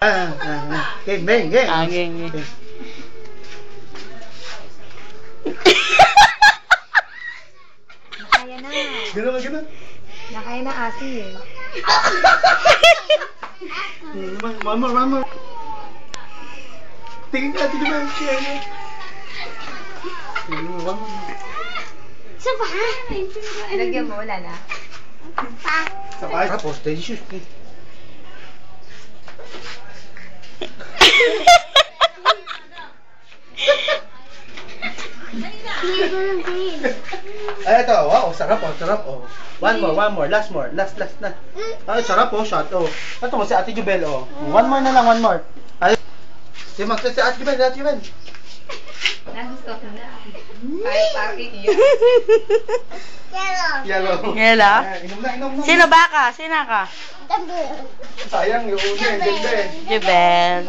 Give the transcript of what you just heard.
Game, game, game. Game. Nakaya na. Gano'n, gano'n. Nakaya na asi eh. One more. Tingin ka, tingin ba? One more. Isa pa? Ilagyan mo, wala na. Sabay. Tapos, delicious. Ay, ito. Wow, sarap oh. One more. Last na. Ay, sarap oh, shot oh. Ito mo si Ate Jubel oh. One more na lang, one more. Ay. Si Max, si Ate Jubel. Nagusto ko na. Kahit parking yun. Yellow. Inom na. Sino ba ka? Sino ka? Sayang, yung una, yung ganda eh. Jubel.